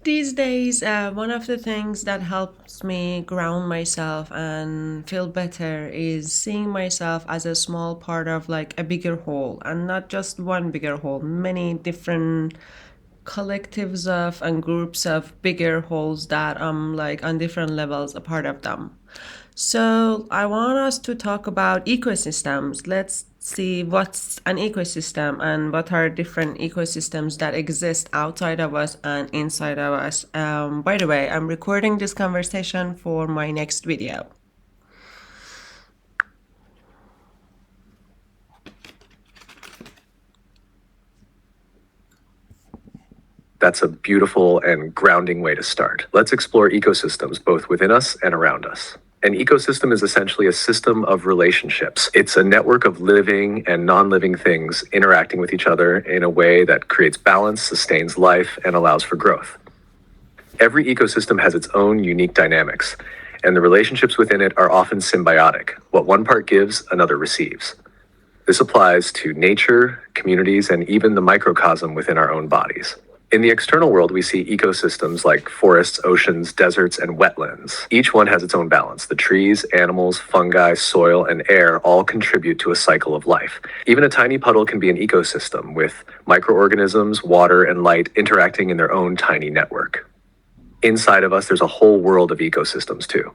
These days, one of the things that helps me ground myself and feel better is seeing myself as a small part of like a bigger whole, and not just one bigger whole, many different collectives of and groups of bigger wholes that I'm like on different levels a part of them. So I want us to talk about ecosystems. Let's see what's an ecosystem and what are different ecosystems that exist outside of us and inside of us. By the way, I'm recording this conversation for my next video. That's a beautiful and grounding way to start. Let's explore ecosystems both within us and around us. An ecosystem is essentially a system of relationships. It's a network of living and non-living things interacting with each other in a way that creates balance, sustains life, and allows for growth. Every ecosystem has its own unique dynamics, and the relationships within it are often symbiotic. What one part gives, another receives. This applies to nature, communities, and even the microcosm within our own bodies. In the external world, we see ecosystems like forests, oceans, deserts, and wetlands. Each one has its own balance. The trees, animals, fungi, soil, and air all contribute to a cycle of life. Even a tiny puddle can be an ecosystem, with microorganisms, water, and light interacting in their own tiny network. Inside of us, there's a whole world of ecosystems too.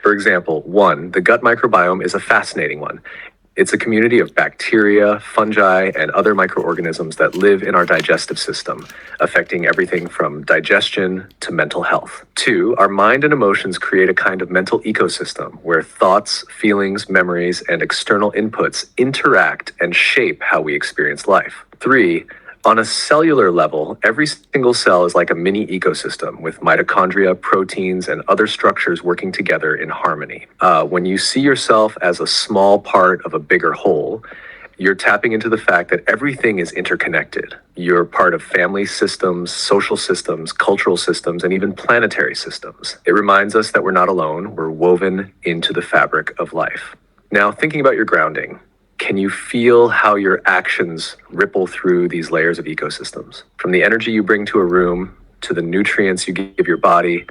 For example, the gut microbiome is a fascinating one. It's a community of bacteria, fungi, and other microorganisms that live in our digestive system, affecting everything from digestion to mental health. Two, our mind and emotions create a kind of mental ecosystem where thoughts, feelings, memories, and external inputs interact and shape how we experience life. Three, on a cellular level, every single cell is like a mini ecosystem with mitochondria, proteins, and other structures working together in harmony. When you see yourself as a small part of a bigger whole, you're tapping into the fact that everything is interconnected. You're part of family systems, social systems, cultural systems, and even planetary systems. It reminds us that we're not alone, we're woven into the fabric of life. Now, thinking about your grounding, can you feel how your actions ripple through these layers of ecosystems? From the energy you bring to a room to the nutrients you give your body,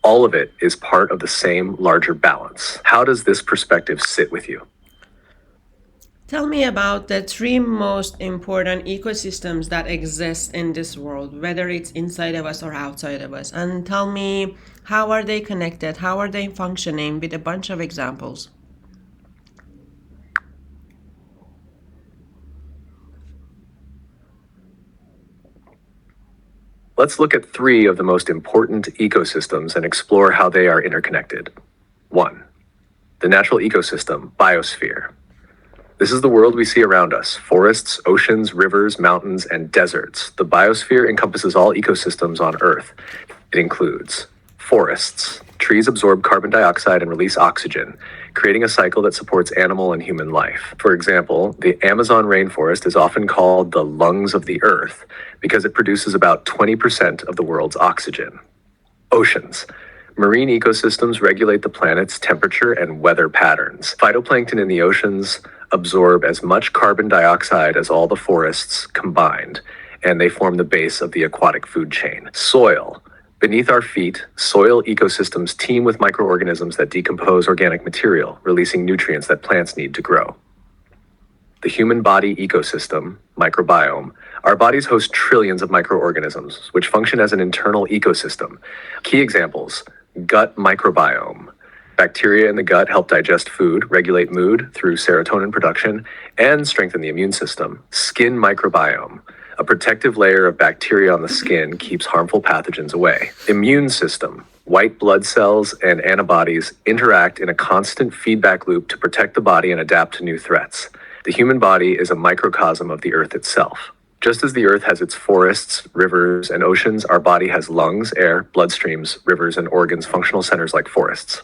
all of it is part of the same larger balance. How does this perspective sit with you? Tell me about the three most important ecosystems that exist in this world, whether it's inside of us or outside of us. And tell me, how are they connected? How are they functioning with a bunch of examples? Let's look at three of the most important ecosystems and explore how they are interconnected. 1. The natural ecosystem, biosphere. This is the world we see around us: forests, oceans, rivers, mountains, and deserts. The biosphere encompasses all ecosystems on Earth. It includes forests. Trees absorb carbon dioxide and release oxygen, creating a cycle that supports animal and human life. For example, the Amazon rainforest is often called the lungs of the Earth because it produces about 20% of the world's oxygen. Oceans. Marine ecosystems regulate the planet's temperature and weather patterns. Phytoplankton in the oceans absorb as much carbon dioxide as all the forests combined, and they form the base of the aquatic food chain. Soil. Beneath our feet, soil ecosystems teem with microorganisms that decompose organic material, releasing nutrients that plants need to grow. The human body ecosystem, microbiome. Our bodies host trillions of microorganisms, which function as an internal ecosystem. Key examples: gut microbiome. Bacteria in the gut help digest food, regulate mood through serotonin production, and strengthen the immune system. Skin microbiome. A protective layer of bacteria on the skin keeps harmful pathogens away. Immune system. White blood cells and antibodies interact in a constant feedback loop to protect the body and adapt to new threats. The human body is a microcosm of the Earth itself. Just as the Earth has its forests, rivers, and oceans, our body has lungs, air, bloodstreams, rivers, and organs, functional centers like forests.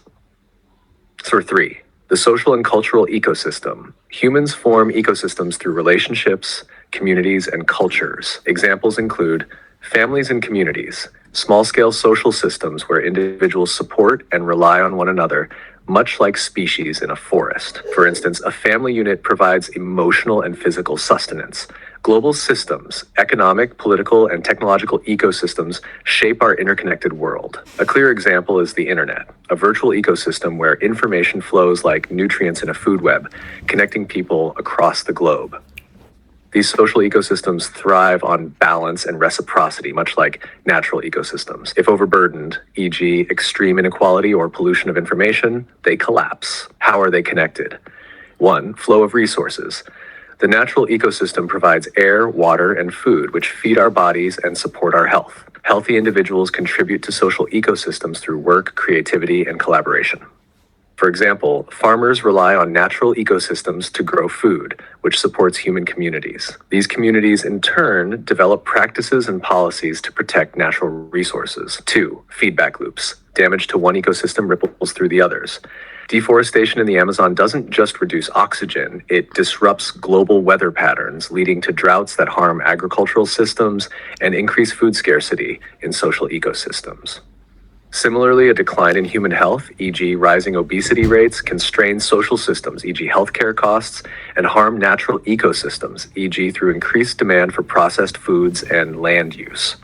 So 3, the social and cultural ecosystem. Humans form ecosystems through relationships, communities, and cultures. Examples include families and communities, small-scale social systems where individuals support and rely on one another, much like species in a forest. For instance, a family unit provides emotional and physical sustenance, Global systems, economic, political, and technological ecosystems shape our interconnected world. A clear example is the internet, a virtual ecosystem where information flows like nutrients in a food web, connecting people across the globe. These social ecosystems thrive on balance and reciprocity, much like natural ecosystems. If overburdened, e.g., extreme inequality or pollution of information, they collapse. How are they connected? 1. Flow of resources. The natural ecosystem provides air, water, and food, which feed our bodies and support our health. Healthy individuals contribute to social ecosystems through work, creativity, and collaboration. For example, farmers rely on natural ecosystems to grow food, which supports human communities. These communities, in turn, develop practices and policies to protect natural resources. 2. Feedback loops. Damage to one ecosystem ripples through the others. Deforestation in the Amazon doesn't just reduce oxygen, it disrupts global weather patterns, leading to droughts that harm agricultural systems and increase food scarcity in social ecosystems. Similarly, a decline in human health, e.g., rising obesity rates, constrains social systems, e.g., healthcare costs, and harm natural ecosystems, e.g., through increased demand for processed foods and land use.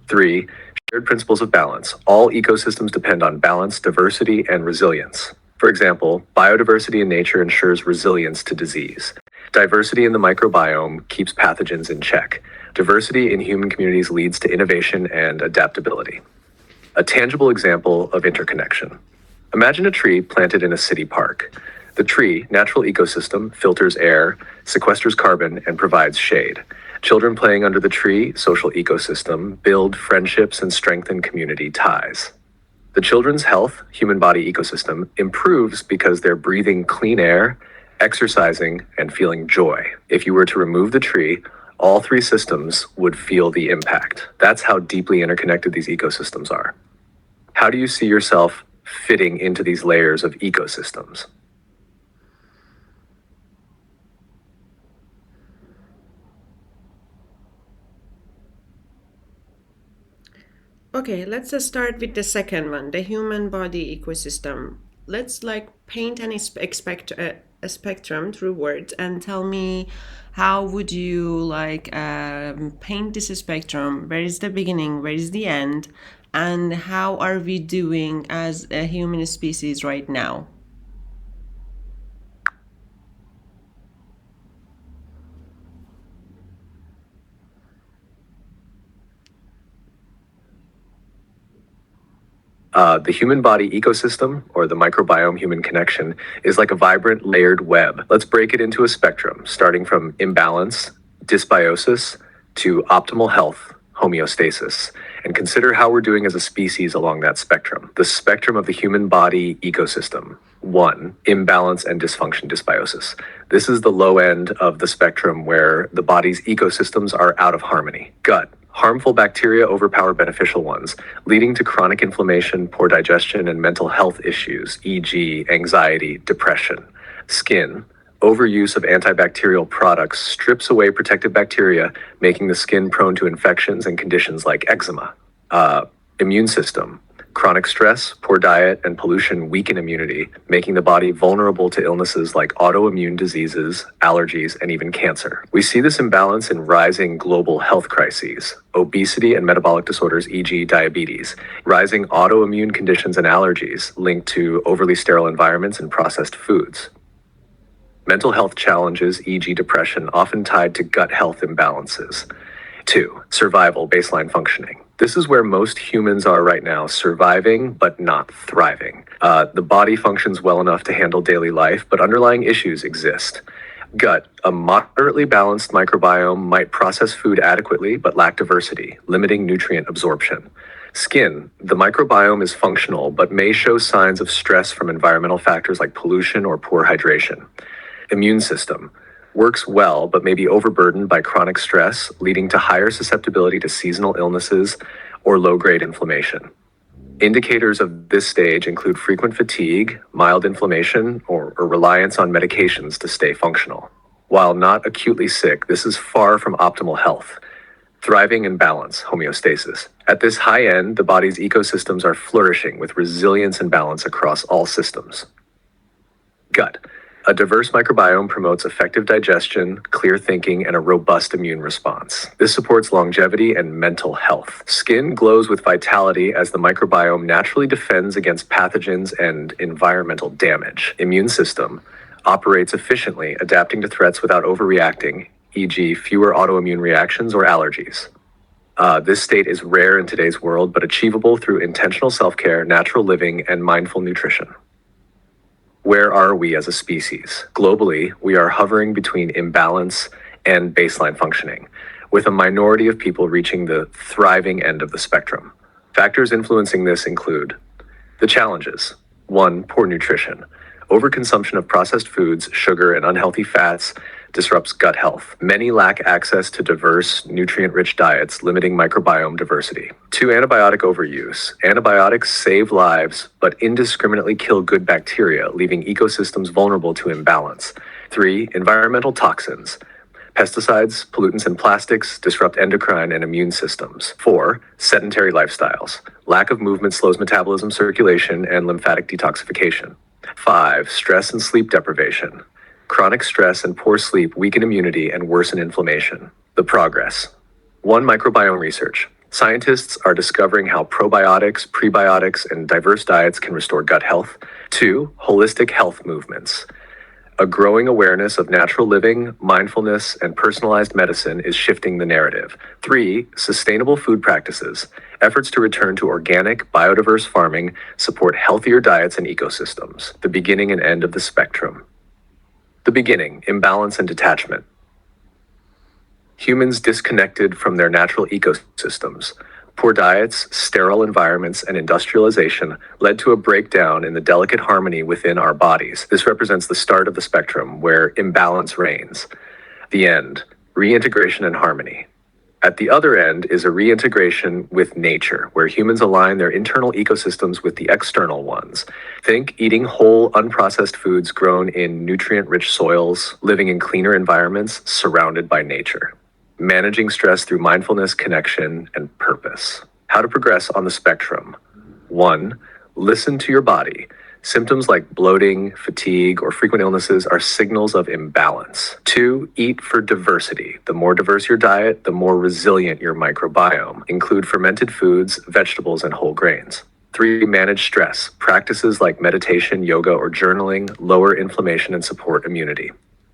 3. Shared principles of balance. All ecosystems depend on balance, diversity, and resilience. For example, biodiversity in nature ensures resilience to disease. Diversity in the microbiome keeps pathogens in check. Diversity in human communities leads to innovation and adaptability. A tangible example of interconnection. Imagine a tree planted in a city park. The tree, natural ecosystem, filters air, sequesters carbon, and provides shade. Children playing under the tree, social ecosystem, build friendships and strengthen community ties. The children's health, human body ecosystem, improves because they're breathing clean air, exercising, and feeling joy. If you were to remove the tree, all three systems would feel the impact. That's how deeply interconnected these ecosystems are. How do you see yourself fitting into these layers of ecosystems? Okay, let's start with the second one, the human body ecosystem. Let's like paint an a spectrum through words and tell me how would you like paint this spectrum? Where is the beginning? Where is the end? And how are we doing as a human species right now? The human body ecosystem, or the microbiome human connection, is like a vibrant, layered web. Let's break it into a spectrum, starting from imbalance, dysbiosis, to optimal health, homeostasis, and consider how we're doing as a species along that spectrum. The spectrum of the human body ecosystem. 1. Imbalance and dysfunction, dysbiosis. This is the low end of the spectrum where the body's ecosystems are out of harmony. Gut. Harmful bacteria overpower beneficial ones, leading to chronic inflammation, poor digestion, and mental health issues, e.g., anxiety, depression. Skin. Overuse of antibacterial products strips away protective bacteria, making the skin prone to infections and conditions like eczema. Immune system. Chronic stress, poor diet, and pollution weaken immunity, making the body vulnerable to illnesses like autoimmune diseases, allergies, and even cancer. We see this imbalance in rising global health crises, obesity and metabolic disorders, e.g., diabetes, rising autoimmune conditions and allergies linked to overly sterile environments and processed foods. Mental health challenges, e.g., depression, often tied to gut health imbalances. 2. Survival, baseline functioning. This is where most humans are right now, surviving but not thriving. The body functions well enough to handle daily life, but underlying issues exist. Gut, a moderately balanced microbiome might process food adequately but lack diversity, limiting nutrient absorption. Skin, the microbiome is functional but may show signs of stress from environmental factors like pollution or poor hydration. Immune system, works well but may be overburdened by chronic stress, leading to higher susceptibility to seasonal illnesses or low-grade inflammation. Indicators of this stage include frequent fatigue, mild inflammation, or reliance on medications to stay functional. While not acutely sick, this is far from optimal health. Thriving in balance, homeostasis. At this high end, the body's ecosystems are flourishing with resilience and balance across all systems. Gut. A diverse microbiome promotes effective digestion, clear thinking, and a robust immune response. This supports longevity and mental health. Skin glows with vitality as the microbiome naturally defends against pathogens and environmental damage. Immune system operates efficiently, adapting to threats without overreacting, e.g., fewer autoimmune reactions or allergies. This state is rare in today's world, but achievable through intentional self-care, natural living, and mindful nutrition. Where are we as a species? Globally, we are hovering between imbalance and baseline functioning, with a minority of people reaching the thriving end of the spectrum. Factors influencing this include the challenges. 1. Poor nutrition. Overconsumption of processed foods, sugar, and unhealthy fats disrupts gut health. Many lack access to diverse, nutrient-rich diets, limiting microbiome diversity. 2. Antibiotic overuse. Antibiotics save lives, but indiscriminately kill good bacteria, leaving ecosystems vulnerable to imbalance. 3. Environmental toxins. Pesticides, pollutants, and plastics disrupt endocrine and immune systems. 4. Sedentary lifestyles. Lack of movement slows metabolism, circulation, and lymphatic detoxification. 5. Stress and sleep deprivation. Chronic stress and poor sleep weaken immunity and worsen inflammation. The progress. 1. Microbiome research. Scientists are discovering how probiotics, prebiotics, and diverse diets can restore gut health. 2. Holistic health movements. A growing awareness of natural living, mindfulness, and personalized medicine is shifting the narrative. 3. Sustainable food practices. Efforts to return to organic, biodiverse farming support healthier diets and ecosystems. The beginning and end of the spectrum. The beginning, imbalance and detachment. Humans disconnected from their natural ecosystems. Poor diets, sterile environments, and industrialization led to a breakdown in the delicate harmony within our bodies. This represents the start of the spectrum, where imbalance reigns. The end, reintegration and harmony. At the other end is a reintegration with nature, where humans align their internal ecosystems with the external ones. Think eating whole, unprocessed foods grown in nutrient-rich soils, living in cleaner environments, surrounded by nature. Managing stress through mindfulness, connection, and purpose. How to progress on the spectrum. 1. Listen to your body. Symptoms like bloating, fatigue, or frequent illnesses are signals of imbalance. 2. Eat for diversity. The more diverse your diet, the more resilient your microbiome. Include fermented foods, vegetables, and whole grains. 3. Manage stress. Practices like meditation, yoga, or journaling lower inflammation and support immunity.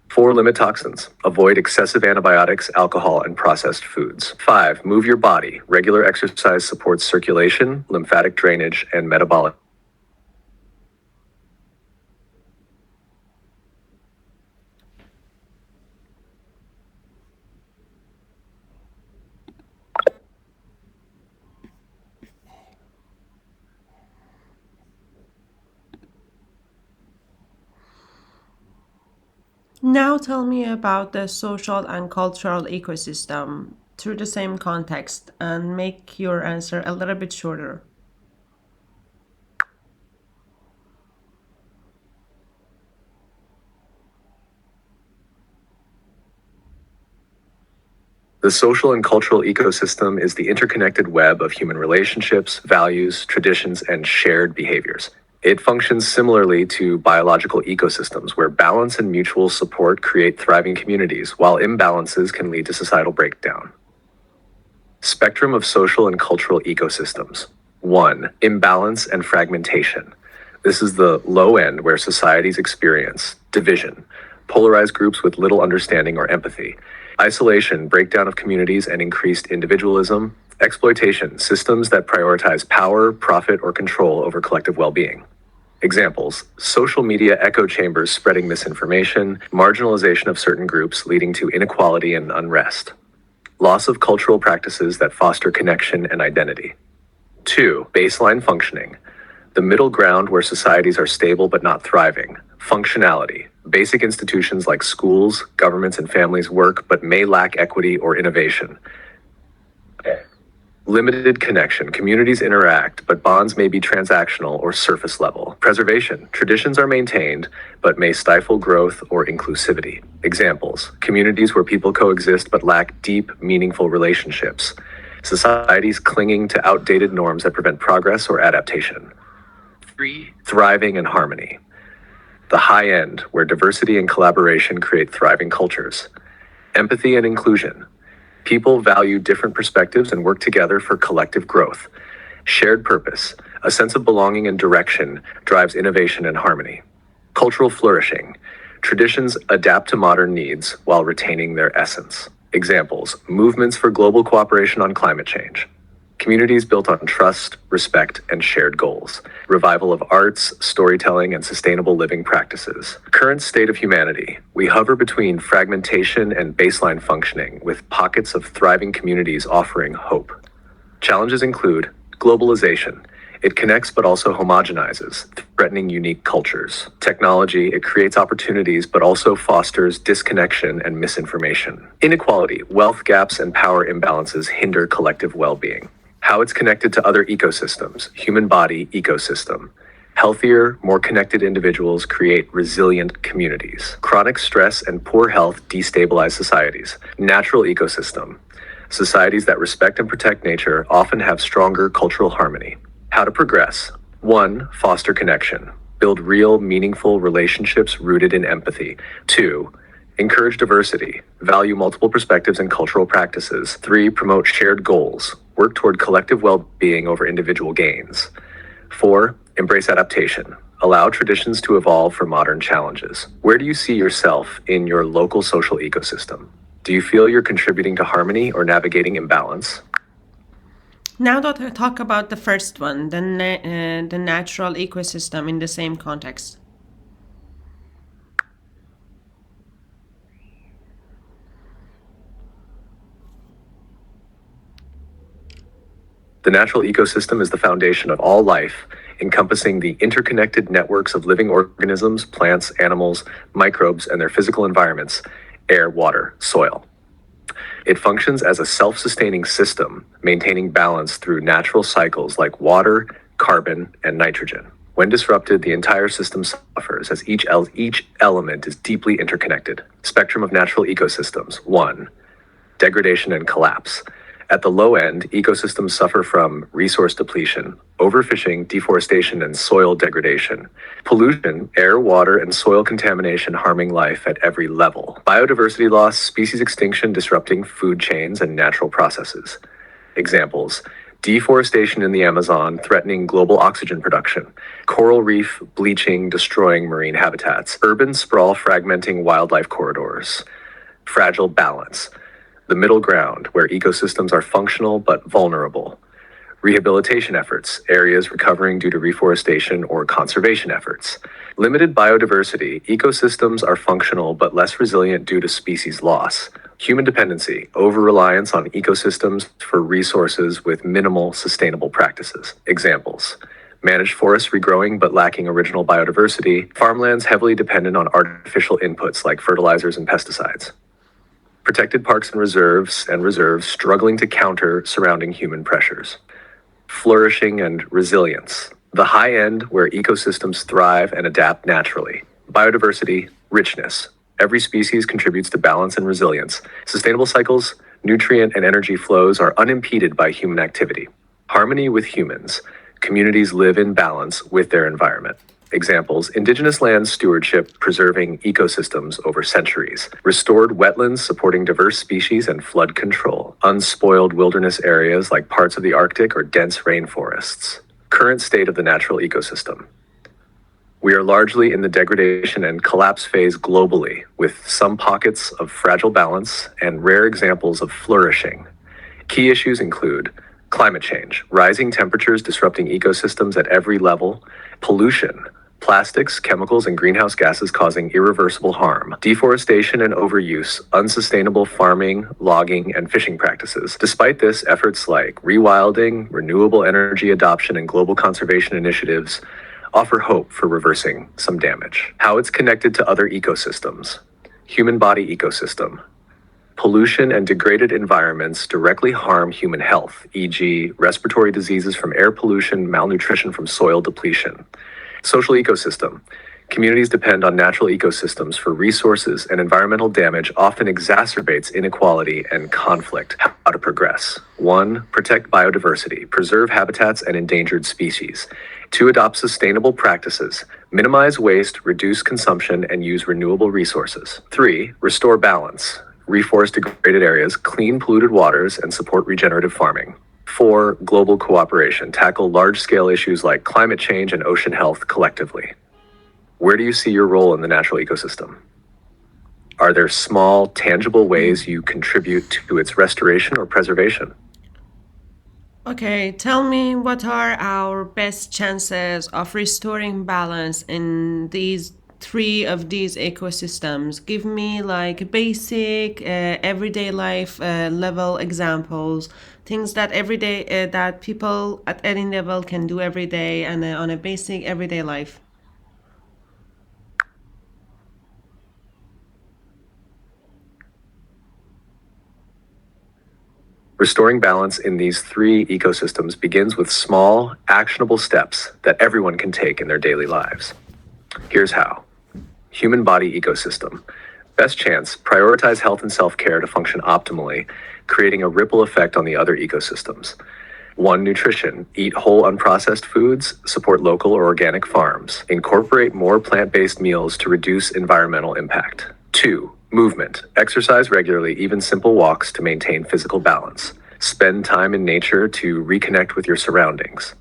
4. Limit toxins. Avoid excessive antibiotics, alcohol, and processed foods. 5. Move your body. Regular exercise supports circulation, lymphatic drainage, and metabolic. Now tell me about the social and cultural ecosystem through the same context and make your answer a little bit shorter. The social and cultural ecosystem is the interconnected web of human relationships, values, traditions, and shared behaviors. It functions similarly to biological ecosystems, where balance and mutual support create thriving communities, while imbalances can lead to societal breakdown. Spectrum of social and cultural ecosystems. 1. Imbalance and fragmentation. This is the low end where societies experience division, polarized groups with little understanding or empathy, isolation, breakdown of communities, and increased individualism, exploitation, systems that prioritize power, profit, or control over collective well-being. Examples: social media echo chambers spreading misinformation, marginalization of certain groups leading to inequality and unrest, loss of cultural practices that foster connection and identity. 2. Baseline functioning. The middle ground where societies are stable but not thriving. Functionality. Basic institutions like schools, governments, and families work but may lack equity or innovation. Limited connection. Communities interact, but bonds may be transactional or surface level. Preservation. Traditions are maintained, but may stifle growth or inclusivity. Examples: communities where people coexist but lack deep, meaningful relationships. Societies clinging to outdated norms that prevent progress or adaptation. 3. Thriving and harmony. The high end, where diversity and collaboration create thriving cultures. Empathy and inclusion. People value different perspectives and work together for collective growth. Shared purpose. A sense of belonging and direction drives innovation and harmony. Cultural flourishing. Traditions adapt to modern needs while retaining their essence. Examples: movements for global cooperation on climate change. Communities built on trust, respect, and shared goals. Revival of arts, storytelling, and sustainable living practices. Current state of humanity. We hover between fragmentation and baseline functioning, with pockets of thriving communities offering hope. Challenges include globalization. It connects but also homogenizes, threatening unique cultures. Technology, it creates opportunities but also fosters disconnection and misinformation. Inequality, wealth gaps and power imbalances hinder collective well-being. How it's connected to other ecosystems, human body ecosystem. Healthier, more connected individuals create resilient communities. Chronic stress and poor health destabilize societies. Natural ecosystem. Societies that respect and protect nature often have stronger cultural harmony. How to progress. 1. Foster connection. Build real, meaningful relationships rooted in empathy. 2. Encourage diversity. Value multiple perspectives and cultural practices. 3. Promote shared goals. Work toward collective well-being over individual gains. 4. Embrace adaptation. Allow traditions to evolve for modern challenges. Where do you see yourself in your local social ecosystem? Do you feel you're contributing to harmony or navigating imbalance? Now that I talk about the first one, the natural ecosystem in the same context. The natural ecosystem is the foundation of all life, encompassing the interconnected networks of living organisms, plants, animals, microbes, and their physical environments: air, water, soil. It functions as a self-sustaining system, maintaining balance through natural cycles like water, carbon, and nitrogen. When disrupted, the entire system suffers as each element is deeply interconnected. Spectrum of natural ecosystems. 1. Degradation and collapse. At the low end, ecosystems suffer from resource depletion, overfishing, deforestation, and soil degradation. Pollution, air, water, and soil contamination harming life at every level. Biodiversity loss, species extinction disrupting food chains and natural processes. Examples: deforestation in the Amazon threatening global oxygen production. Coral reef bleaching, destroying marine habitats. Urban sprawl fragmenting wildlife corridors. Fragile balance. The middle ground, where ecosystems are functional but vulnerable. Rehabilitation efforts, areas recovering due to reforestation or conservation efforts. Limited biodiversity, ecosystems are functional but less resilient due to species loss. Human dependency, over-reliance on ecosystems for resources with minimal sustainable practices. Examples: managed forests regrowing but lacking original biodiversity. Farmlands heavily dependent on artificial inputs like fertilizers and pesticides. Protected parks and reserves struggling to counter surrounding human pressures. Flourishing and resilience. The high end, where ecosystems thrive and adapt naturally. Biodiversity, richness. Every species contributes to balance and resilience. Sustainable cycles, nutrient and energy flows are unimpeded by human activity. Harmony with humans. Communities live in balance with their environment. Examples: indigenous land stewardship preserving ecosystems over centuries. Restored wetlands supporting diverse species and flood control. Unspoiled wilderness areas like parts of the Arctic or dense rainforests. Current state of the natural ecosystem. We are largely in the degradation and collapse phase globally, with some pockets of fragile balance and rare examples of flourishing. Key issues include climate change, rising temperatures disrupting ecosystems at every level, pollution, plastics, chemicals, and greenhouse gases causing irreversible harm, deforestation and overuse, unsustainable farming, logging, and fishing practices. Despite this, efforts like rewilding, renewable energy adoption, and global conservation initiatives offer hope for reversing some damage. How it's connected to other ecosystems. Human body ecosystem. Pollution and degraded environments directly harm human health, e.g., respiratory diseases from air pollution, malnutrition from soil depletion. Social ecosystem. Communities depend on natural ecosystems for resources, and environmental damage often exacerbates inequality and conflict. How to progress? 1. Protect biodiversity, preserve habitats and endangered species. 2. Adopt sustainable practices, minimize waste, reduce consumption, and use renewable resources. 3. Restore balance, reforest degraded areas, clean polluted waters, and support regenerative farming. 4. Global cooperation, tackle large-scale issues like climate change and ocean health collectively. Where do you see your role in the natural ecosystem? Are there small, tangible ways you contribute to its restoration or preservation? Okay, tell me what are our best chances of restoring balance in these three of these ecosystems? Give me like basic everyday life level examples, things that everyday that people at any level can do every day and on a basic everyday life. Restoring balance in these three ecosystems begins with small, actionable steps that everyone can take in their daily lives. Here's how. Human body ecosystem. Best chance, prioritize health and self-care to function optimally, creating a ripple effect on the other ecosystems. 1. Nutrition. Eat whole unprocessed foods, support local or organic farms, incorporate more plant-based meals to reduce environmental impact. 2. Movement. Exercise regularly, even simple walks to maintain physical balance. Spend time in nature to reconnect with your surroundings.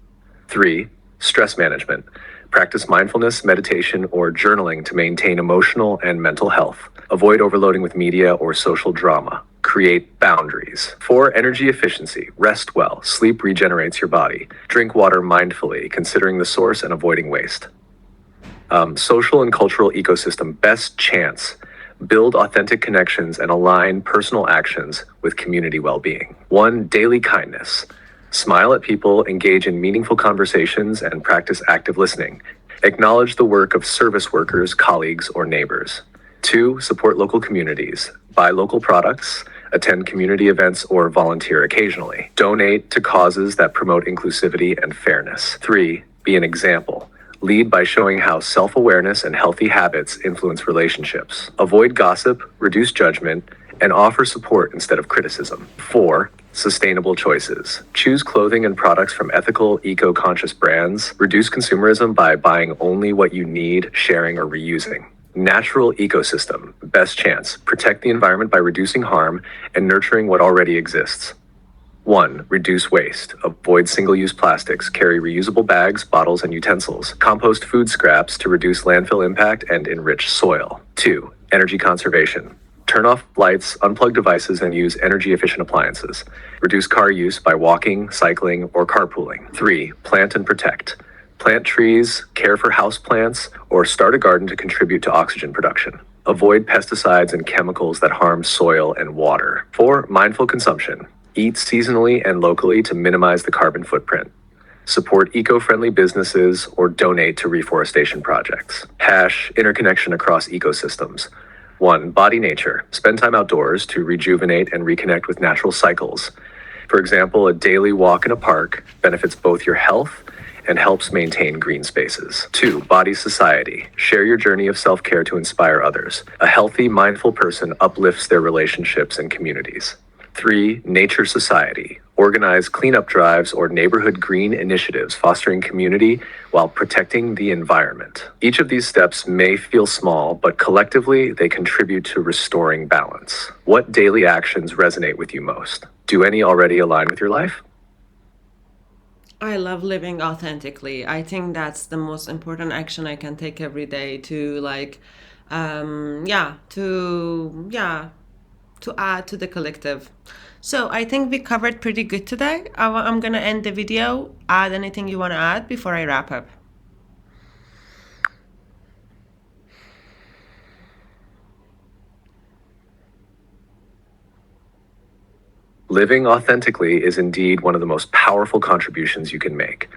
3. Stress management. Practice mindfulness, meditation, or journaling to maintain emotional and mental health. Avoid overloading with media or social drama. Create boundaries. 4. Energy efficiency. Rest well. Sleep regenerates your body. Drink water mindfully, considering the source and avoiding waste. Social and cultural ecosystem. Best chance. Build authentic connections and align personal actions with community well-being. 1. Daily kindness. Smile at people, engage in meaningful conversations, and practice active listening. Acknowledge the work of service workers, colleagues, or neighbors. 2. Support local communities. Buy local products, attend community events, or volunteer occasionally. Donate to causes that promote inclusivity and fairness. 3. Be an example. Lead by showing how self-awareness and healthy habits influence relationships. Avoid gossip, reduce judgment, and offer support instead of criticism. 4. Sustainable choices. Choose clothing and products from ethical, eco-conscious brands. Reduce consumerism by buying only what you need, sharing, or reusing. Natural ecosystem. Best chance. Protect the environment by reducing harm and nurturing what already exists. 1. Reduce waste. Avoid single-use plastics. Carry reusable bags, bottles, and utensils. Compost food scraps to reduce landfill impact and enrich soil. 2. Energy conservation. Turn off lights, unplug devices, and use energy-efficient appliances. Reduce car use by walking, cycling, or carpooling. 3. Plant and protect. Plant trees, care for houseplants, or start a garden to contribute to oxygen production. Avoid pesticides and chemicals that harm soil and water. 4. Mindful consumption. Eat seasonally and locally to minimize the carbon footprint. Support eco-friendly businesses or donate to reforestation projects. Interconnection across ecosystems. 1. Body nature. Spend time outdoors to rejuvenate and reconnect with natural cycles. For example, a daily walk in a park benefits both your health and helps maintain green spaces. 2. Body society. Share your journey of self-care to inspire others. A healthy, mindful person uplifts their relationships and communities. 3. Nature society. Organize cleanup drives or neighborhood green initiatives, fostering community while protecting the environment. Each of these steps may feel small, but collectively they contribute to restoring balance. What daily actions resonate with you most? Do any already align with your life? I love living authentically. I think that's the most important action I can take every day to like, to add to the collective. So I think we covered pretty good today. I'm gonna end the video. Add anything you want to add before I wrap up. Living authentically is indeed one of the most powerful contributions you can make.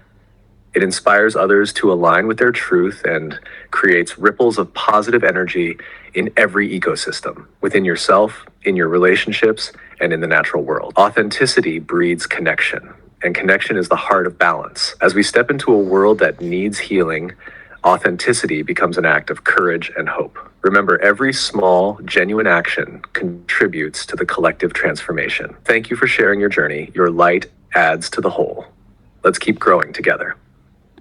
It inspires others to align with their truth and creates ripples of positive energy in every ecosystem, within yourself, in your relationships, and in the natural world. Authenticity breeds connection, and connection is the heart of balance. As we step into a world that needs healing, Authenticity becomes an act of courage and hope. Remember, every small, genuine action contributes to the collective transformation. Thank you for sharing your journey. Your light adds to the whole. Let's keep growing together.